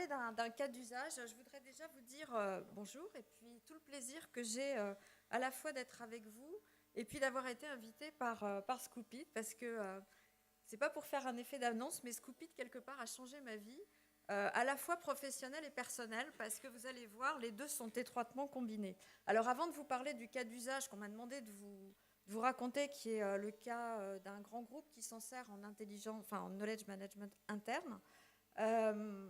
parler d'un cas d'usage. Je voudrais déjà vous dire bonjour et puis tout le plaisir que j'ai à la fois d'être avec vous et puis d'avoir été invitée par Scoopit parce que c'est pas pour faire un effet d'annonce, mais Scoopit quelque part a changé ma vie, à la fois professionnelle et personnelle, parce que vous allez voir, les deux sont étroitement combinés. Alors avant de vous parler du cas d'usage qu'on m'a demandé de vous raconter, qui est le cas d'un grand groupe qui s'en sert en intelligence, enfin en knowledge management interne, euh,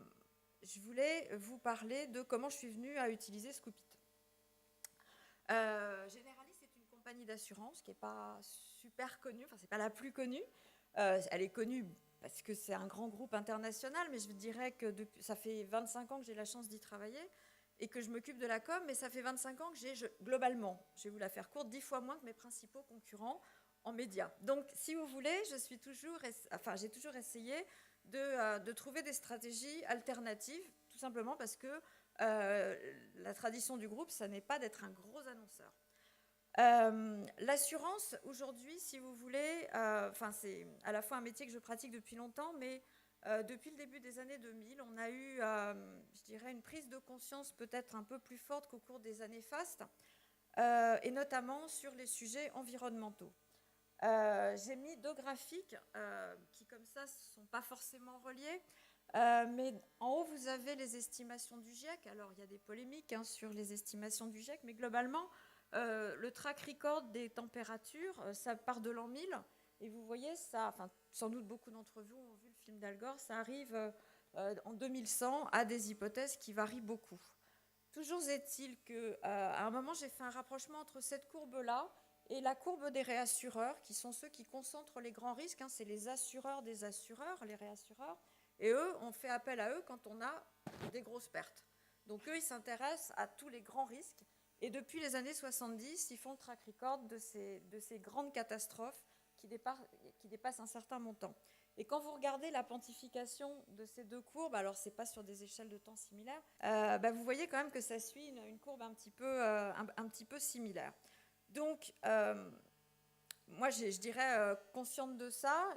je voulais vous parler de comment je suis venue à utiliser Scoopit. Generali, c'est une compagnie d'assurance qui n'est pas super connue, enfin c'est pas la plus connue. Elle est connue parce que c'est un grand groupe international, mais je dirais que ça fait 25 ans que j'ai la chance d'y travailler et que je m'occupe de la com, mais ça fait 25 ans que globalement, je vais vous la faire courte, 10 fois moins que mes principaux concurrents en médias. Donc, si vous voulez, j'ai toujours essayé de trouver des stratégies alternatives, tout simplement parce que la tradition du groupe, ça n'est pas d'être un gros annonceur. L'assurance, aujourd'hui, si vous voulez, c'est à la fois un métier que je pratique depuis longtemps, mais depuis le début des années 2000, on a eu, je dirais, une prise de conscience peut-être un peu plus forte qu'au cours des années fastes, et notamment sur les sujets environnementaux. J'ai mis deux graphiques qui, comme ça, ne sont pas forcément reliés. Mais en haut, vous avez les estimations du GIEC. Alors, il y a des polémiques sur les estimations du GIEC, mais globalement, le track record des températures, ça part de l'an 1000. Et vous voyez, ça, enfin, sans doute beaucoup d'entre vous ont vu le film d'Al Gore, ça arrive en 2100 à des hypothèses qui varient beaucoup. Toujours est-il qu'à un moment, j'ai fait un rapprochement entre cette courbe-là et la courbe des réassureurs, qui sont ceux qui concentrent les grands risques. C'est les assureurs des assureurs, les réassureurs. Et eux, on fait appel à eux quand on a des grosses pertes. Donc eux, ils s'intéressent à tous les grands risques. Et depuis les années 70, ils font le track record de ces grandes catastrophes qui dépassent un certain montant. Et quand vous regardez la pontification de ces deux courbes, alors ce n'est pas sur des échelles de temps similaires, vous voyez quand même que ça suit une courbe un petit peu similaire. Donc, moi, je dirais, consciente de ça,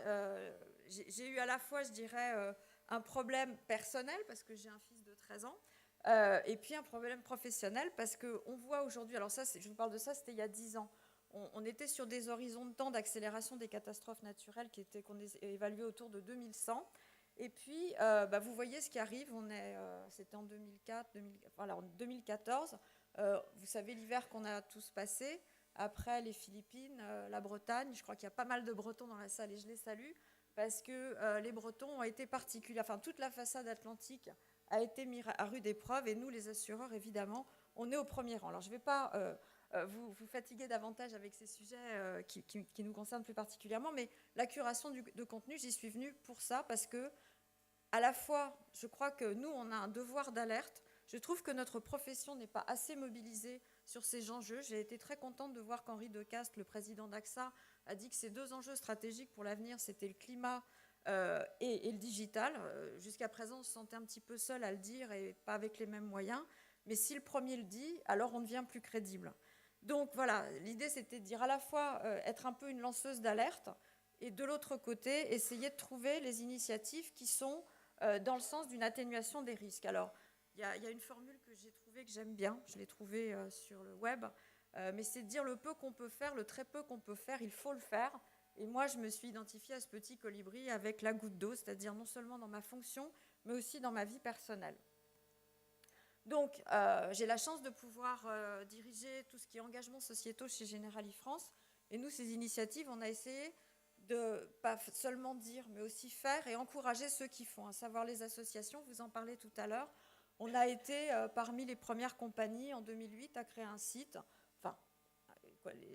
j'ai eu à la fois, je dirais, un problème personnel, parce que j'ai un fils de 13 ans, et puis un problème professionnel, parce qu'on voit aujourd'hui, alors ça, je vous parle de ça, c'était il y a 10 ans, on était sur des horizons de temps d'accélération des catastrophes naturelles qu'on évaluait autour de 2100. Et puis, vous voyez ce qui arrive. C'était en 2014. Vous savez l'hiver qu'on a tous passé. Après, les Philippines, la Bretagne. Je crois qu'il y a pas mal de Bretons dans la salle et je les salue parce que les Bretons ont été particuliers. Enfin, toute la façade atlantique a été mise à rude épreuve et nous, les assureurs, évidemment, on est au premier rang. Alors, je ne vais pas vous fatiguer davantage avec ces sujets qui nous concernent plus particulièrement, mais la curation de contenu, j'y suis venue pour ça parce que à la fois, je crois que nous, on a un devoir d'alerte. Je trouve que notre profession n'est pas assez mobilisée sur ces enjeux. J'ai été très contente de voir qu'Henri Decaste, le président d'AXA, a dit que ces deux enjeux stratégiques pour l'avenir, c'était le climat et le digital. Jusqu'à présent, on se sentait un petit peu seul à le dire et pas avec les mêmes moyens. Mais si le premier le dit, alors on devient plus crédible. Donc voilà, l'idée, c'était de dire à la fois être un peu une lanceuse d'alerte et de l'autre côté, essayer de trouver les initiatives qui sont dans le sens d'une atténuation des risques. Alors, il y a une formule que j'ai trouvée, que j'aime bien, je l'ai trouvée sur le web, mais c'est de dire le peu qu'on peut faire, le très peu qu'on peut faire, il faut le faire. Et moi, je me suis identifiée à ce petit colibri avec la goutte d'eau, c'est-à-dire non seulement dans ma fonction, mais aussi dans ma vie personnelle. Donc, j'ai la chance de pouvoir diriger tout ce qui est engagement sociétaux chez Generali France. Et nous, ces initiatives, on a essayé de pas seulement dire, mais aussi faire et encourager ceux qui font, à savoir les associations. Vous en parlez tout à l'heure. On a été parmi les premières compagnies en 2008 à créer un site, enfin,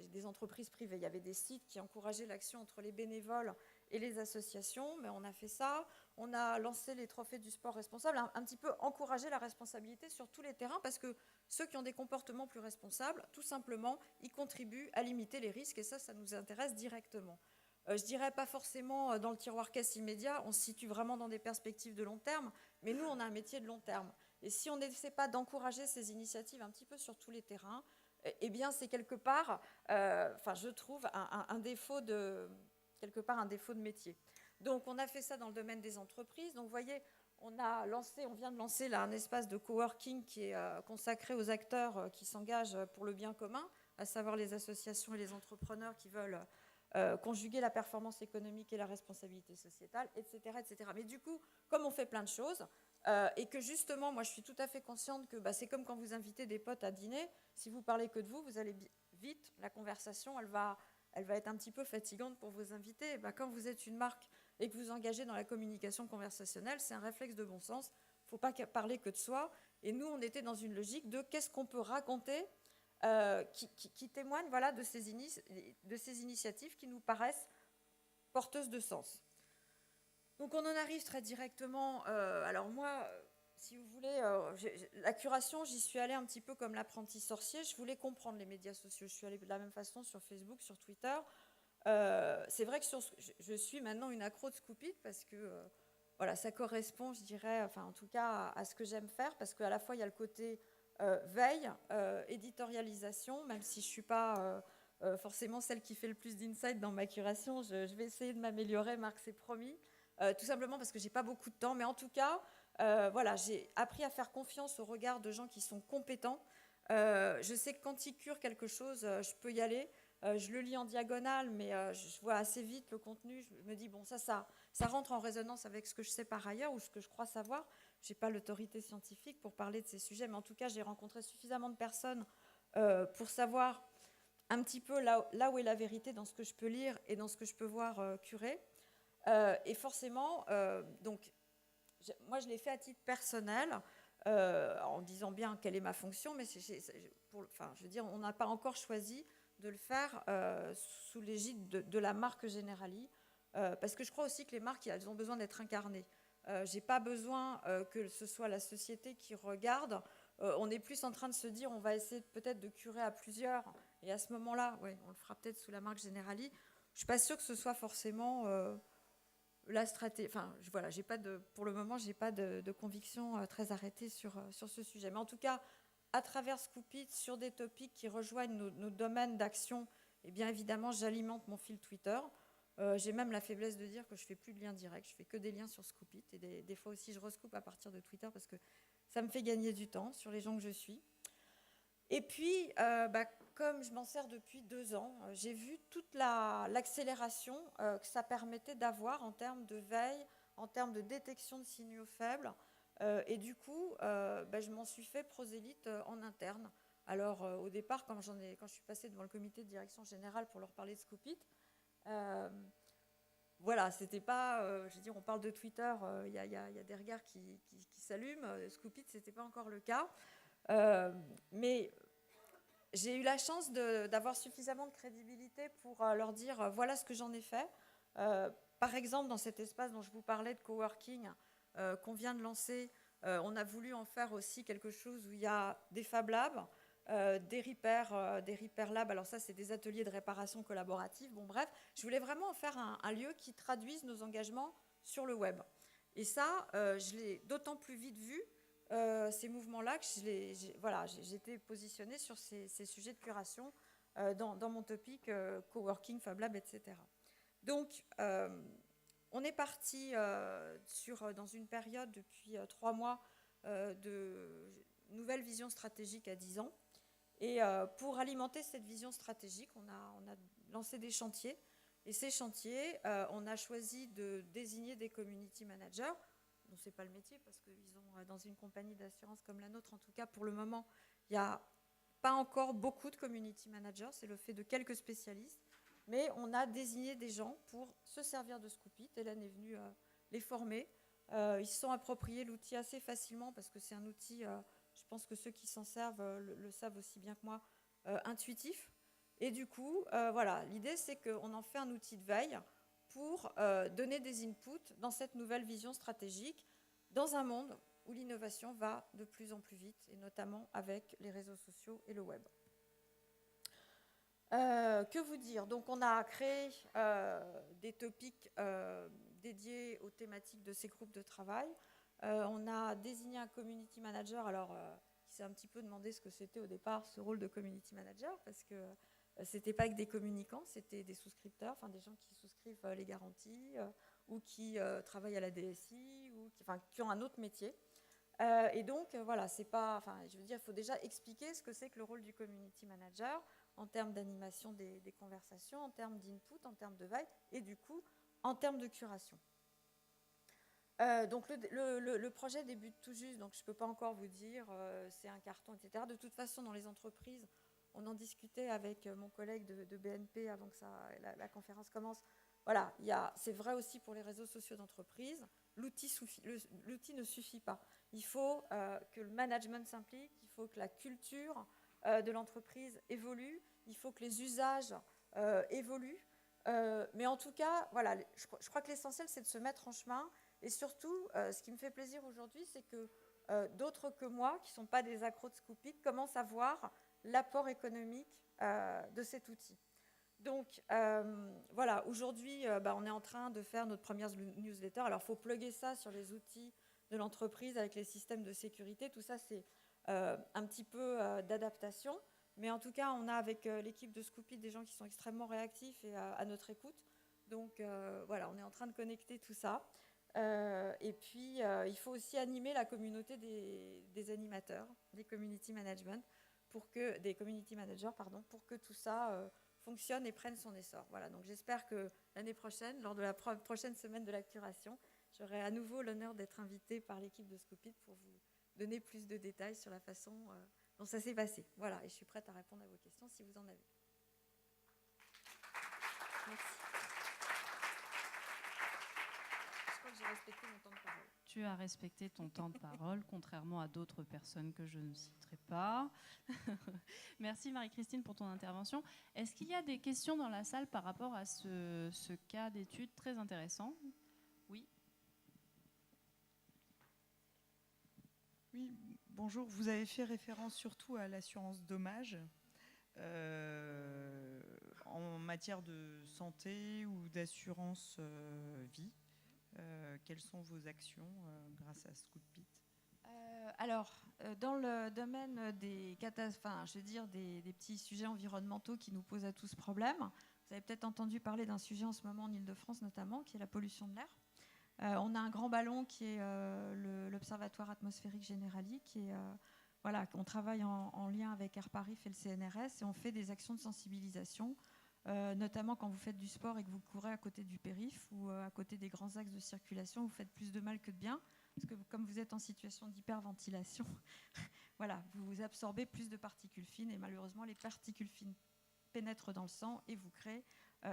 des entreprises privées. Il y avait des sites qui encourageaient l'action entre les bénévoles et les associations, mais on a fait ça. On a lancé les trophées du sport responsable, un petit peu encourager la responsabilité sur tous les terrains, parce que ceux qui ont des comportements plus responsables, tout simplement, ils contribuent à limiter les risques, et ça nous intéresse directement. Je dirais pas forcément dans le tiroir caisse immédiat, on se situe vraiment dans des perspectives de long terme, mais nous, on a un métier de long terme. Et si on n'essaie pas d'encourager ces initiatives un petit peu sur tous les terrains, eh bien, c'est quelque part, je trouve, un défaut de métier. Donc, on a fait ça dans le domaine des entreprises. Donc, vous voyez, on vient de lancer là, un espace de coworking qui est consacré aux acteurs qui s'engagent pour le bien commun, à savoir les associations et les entrepreneurs qui veulent conjuguer la performance économique et la responsabilité sociétale, etc., etc. Mais du coup, comme on fait plein de choses, et que justement, moi je suis tout à fait consciente que c'est comme quand vous invitez des potes à dîner, si vous parlez que de vous, vous allez vite, la conversation, elle va être un petit peu fatigante pour vos invités. Quand vous êtes une marque et que vous engagez dans la communication conversationnelle, c'est un réflexe de bon sens. Il ne faut pas parler que de soi. Et nous, on était dans une logique de qu'est-ce qu'on peut raconter qui témoigne voilà, de ces initiatives qui nous paraissent porteuses de sens. Donc on en arrive très directement. Alors moi, si vous voulez, la curation, j'y suis allée un petit peu comme l'apprenti sorcier. Je voulais comprendre les médias sociaux. Je suis allée de la même façon sur Facebook, sur Twitter. C'est vrai que je suis maintenant une accro de Scoop.it parce que voilà, ça correspond, je dirais, enfin en tout cas à ce que j'aime faire, parce qu'à la fois il y a le côté veille, éditorialisation, même si je ne suis pas forcément celle qui fait le plus d'insight dans ma curation, je vais essayer de m'améliorer, Marc, c'est promis, tout simplement parce que je n'ai pas beaucoup de temps, mais en tout cas, voilà, j'ai appris à faire confiance au regard de gens qui sont compétents. Je sais que quand ils curent quelque chose, je peux y aller. Je le lis en diagonale, mais je vois assez vite le contenu. Je me dis, bon, ça rentre en résonance avec ce que je sais par ailleurs ou ce que je crois savoir. Je n'ai pas l'autorité scientifique pour parler de ces sujets, mais en tout cas, j'ai rencontré suffisamment de personnes pour savoir un petit peu là où est la vérité dans ce que je peux lire et dans ce que je peux voir curer. Et forcément, donc, moi, je l'ai fait à titre personnel, en disant bien quelle est ma fonction, mais je veux dire, on n'a pas encore choisi de le faire sous l'égide de la marque Generali, parce que je crois aussi que les marques, elles ont besoin d'être incarnées. Je n'ai pas besoin que ce soit la société qui regarde. On est plus en train de se dire, on va essayer peut-être de curer à plusieurs, et à ce moment-là, ouais, on le fera peut-être sous la marque Generali. Je ne suis pas sûre que ce soit forcément la stratégie. Enfin, voilà, pour le moment, je n'ai pas de conviction très arrêtée sur ce sujet. Mais en tout cas, à travers Scoop.it, sur des topics qui rejoignent nos domaines d'action, eh bien évidemment, j'alimente mon fil Twitter. J'ai même la faiblesse de dire que je ne fais plus de liens directs, je fais que des liens sur Scoop.it. Et des fois aussi, je rescoupe à partir de Twitter parce que ça me fait gagner du temps sur les gens que je suis. Et puis, comme je m'en sers depuis 2 ans, j'ai vu toute l'accélération que ça permettait d'avoir en termes de veille, en termes de détection de signaux faibles. Et du coup, je m'en suis fait prosélyte en interne. Alors, au départ, quand je suis passée devant le comité de direction générale pour leur parler de Scoop.it, voilà, c'était pas, je veux dire, on parle de Twitter, il y a des regards qui s'allument. Scoop.it, c'était pas encore le cas. Mais j'ai eu la chance d'avoir suffisamment de crédibilité pour leur dire voilà ce que j'en ai fait. Par exemple, dans cet espace dont je vous parlais de coworking qu'on vient de lancer, on a voulu en faire aussi quelque chose où il y a des Fab Labs, des repair labs. Alors ça, c'est des ateliers de réparation collaborative. Bon, bref, je voulais vraiment en faire un lieu qui traduise nos engagements sur le web. Et ça, je l'ai d'autant plus vite vu, ces mouvements-là, que j'étais positionnée sur ces sujets de curation dans mon topic coworking, Fab Lab, etc. Donc, on est parti dans une période depuis 3 mois de nouvelle vision stratégique à 10 ans. Et pour alimenter cette vision stratégique, on a lancé des chantiers. Et ces chantiers, on a choisi de désigner des community managers. Bon, ce n'est pas le métier parce qu'ils ont, dans une compagnie d'assurance comme la nôtre, en tout cas pour le moment, il n'y a pas encore beaucoup de community managers. C'est le fait de quelques spécialistes. Mais on a désigné des gens pour se servir de Scoop.it. Hélène est venue les former. Ils se sont appropriés l'outil assez facilement parce que c'est un outil, je pense que ceux qui s'en servent le savent aussi bien que moi, intuitif. Et du coup, voilà, l'idée c'est qu'on en fait un outil de veille pour donner des inputs dans cette nouvelle vision stratégique dans un monde où l'innovation va de plus en plus vite, et notamment avec les réseaux sociaux et le web. Que vous dire? Donc, on a créé des topics dédiés aux thématiques de ces groupes de travail. On a désigné un community manager, alors qui s'est un petit peu demandé ce que c'était au départ, ce rôle de community manager, parce que C'était pas que des communicants, c'était des souscripteurs, enfin des gens qui souscrivent les garanties ou qui travaillent à la DSI ou qui ont un autre métier. Et donc, voilà, c'est pas. Enfin, je veux dire, il faut déjà expliquer ce que c'est que le rôle du community manager en termes d'animation des conversations, en termes d'input, en termes de veille et du coup, en termes de curation. Donc, le projet débute tout juste, donc je ne peux pas encore vous dire c'est un carton, etc. De toute façon, dans les entreprises, on en discutait avec mon collègue de BNP avant que la conférence commence. Voilà, c'est vrai aussi pour les réseaux sociaux d'entreprise. L'outil ne suffit pas. Il faut que le management s'implique, il faut que la culture de l'entreprise évolue, il faut que les usages évoluent. Mais en tout cas, voilà, je crois que l'essentiel, c'est de se mettre en chemin. Et surtout, ce qui me fait plaisir aujourd'hui, c'est que d'autres que moi, qui ne sont pas des accros de Scoopit, commencent à voir l'apport économique de cet outil. Donc, voilà, aujourd'hui, on est en train de faire notre première newsletter. Alors, il faut plugger ça sur les outils de l'entreprise avec les systèmes de sécurité. Tout ça, c'est un petit peu d'adaptation. Mais en tout cas, on a avec l'équipe de Scoopit des gens qui sont extrêmement réactifs et à notre écoute. Donc, voilà, on est en train de connecter tout ça. Et puis, il faut aussi animer la communauté des animateurs, des community management, des community managers, pour que tout ça fonctionne et prenne son essor. Voilà, donc j'espère que l'année prochaine, lors de la prochaine semaine de la curation, j'aurai à nouveau l'honneur d'être invitée par l'équipe de Scoopit pour vous donner plus de détails sur la façon dont ça s'est passé. Voilà, et je suis prête à répondre à vos questions si vous en avez. Merci. Je crois que j'ai respecté mon temps de parole. Tu as respecté ton temps de parole, contrairement à d'autres personnes que je ne citerai pas. Merci Marie-Christine pour ton intervention. Est-ce qu'il y a des questions dans la salle par rapport à ce cas d'étude très intéressant ? Oui. Oui, bonjour. Vous avez fait référence surtout à l'assurance dommage en matière de santé ou d'assurance vie. Quelles sont vos actions grâce à Scoopit ? Alors, dans le domaine des des petits sujets environnementaux qui nous posent à tous problème, vous avez peut-être entendu parler d'un sujet en ce moment en Ile-de-France notamment, qui est la pollution de l'air. On a un grand ballon qui est l'Observatoire atmosphérique Generali, on travaille en lien avec Air Paris et le CNRS, et on fait des actions de sensibilisation, notamment quand vous faites du sport et que vous courez à côté du périph' ou à côté des grands axes de circulation, vous faites plus de mal que de bien, parce que comme vous êtes en situation d'hyperventilation, voilà, vous absorbez plus de particules fines, et malheureusement les particules fines pénètrent dans le sang et vous créent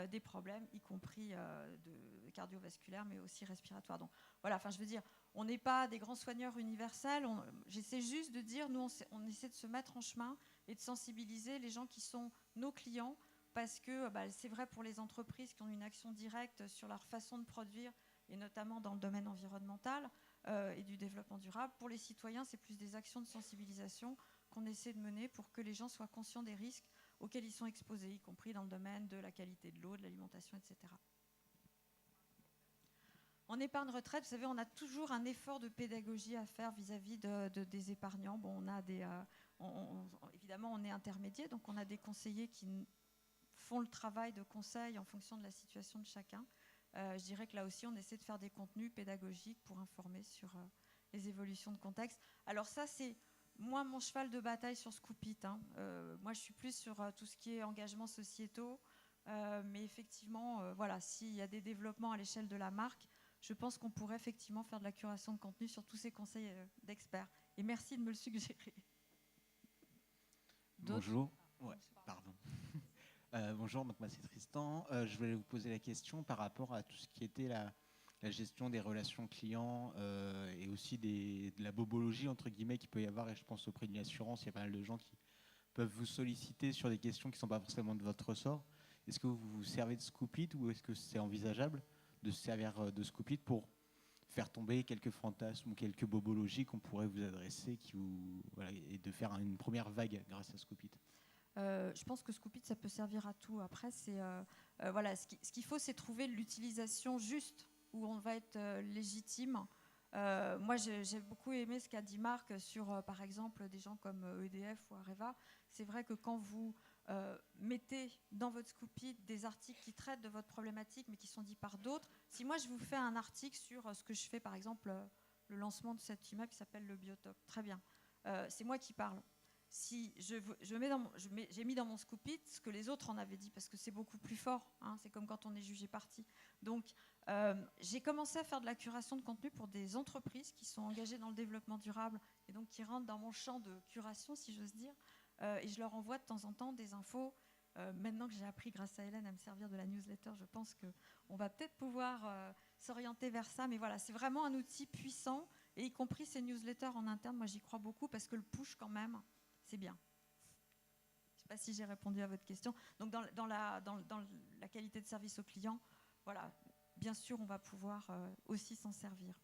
des problèmes, y compris de cardiovasculaires, mais aussi respiratoires. Donc voilà, je veux dire, on n'est pas des grands soigneurs universels. J'essaie juste de dire, nous, on essaie de se mettre en chemin et de sensibiliser les gens qui sont nos clients, parce que c'est vrai pour les entreprises qui ont une action directe sur leur façon de produire, et notamment dans le domaine environnemental et du développement durable. Pour les citoyens, c'est plus des actions de sensibilisation qu'on essaie de mener pour que les gens soient conscients des risques auxquels ils sont exposés, y compris dans le domaine de la qualité de l'eau, de l'alimentation, etc. En épargne retraite, vous savez, on a toujours un effort de pédagogie à faire vis-à-vis des épargnants. Bon, évidemment, on est intermédiaire, donc on a des conseillers qui font le travail de conseil en fonction de la situation de chacun. Je dirais que là aussi, on essaie de faire des contenus pédagogiques pour informer sur les évolutions de contexte. Alors ça, c'est moi, mon cheval de bataille sur Scoopit. Moi, je suis plus sur tout ce qui est engagements sociétaux. Mais effectivement, voilà, s'il y a des développements à l'échelle de la marque, je pense qu'on pourrait effectivement faire de la curation de contenu sur tous ces conseils d'experts. Et merci de me le suggérer. Bonjour. Ouais, pardon. Bonjour, donc moi c'est Tristan. Je voulais vous poser la question par rapport à tout ce qui était la gestion des relations clients et aussi de la bobologie entre guillemets qu'il peut y avoir, et je pense au prix d'une assurance, il y a pas mal de gens qui peuvent vous solliciter sur des questions qui ne sont pas forcément de votre ressort. Est-ce que vous vous servez de Scoopit ou est-ce que c'est envisageable de se servir de Scoopit pour faire tomber quelques fantasmes ou quelques bobologies qu'on pourrait vous adresser et de faire une première vague grâce à Scoopit? Je pense que Scoopit, ça peut servir à tout. Après, voilà, ce qu'il faut, c'est trouver l'utilisation juste où on va être légitime. Moi, j'ai beaucoup aimé ce qu'a dit Marc sur, par exemple, des gens comme EDF ou Areva. C'est vrai que quand vous mettez dans votre Scoopit des articles qui traitent de votre problématique, mais qui sont dits par d'autres. Si moi, je vous fais un article sur ce que je fais, par exemple, le lancement de cet immeuble qui s'appelle le Biotope, très bien. C'est moi qui parle. Si j'ai mis dans mon Scoopit ce que les autres en avaient dit, parce que c'est beaucoup plus fort, hein, c'est comme quand on est jugé partie. Donc, j'ai commencé à faire de la curation de contenu pour des entreprises qui sont engagées dans le développement durable et donc qui rentrent dans mon champ de curation, si j'ose dire, et je leur envoie de temps en temps des infos. Maintenant que j'ai appris, grâce à Hélène, à me servir de la newsletter, je pense qu'on va peut-être pouvoir s'orienter vers ça, mais voilà, c'est vraiment un outil puissant, et y compris ces newsletters en interne, moi j'y crois beaucoup, parce que le push quand même, c'est bien. Je ne sais pas si j'ai répondu à votre question. Donc dans la qualité de service au client, voilà, bien sûr, on va pouvoir aussi s'en servir.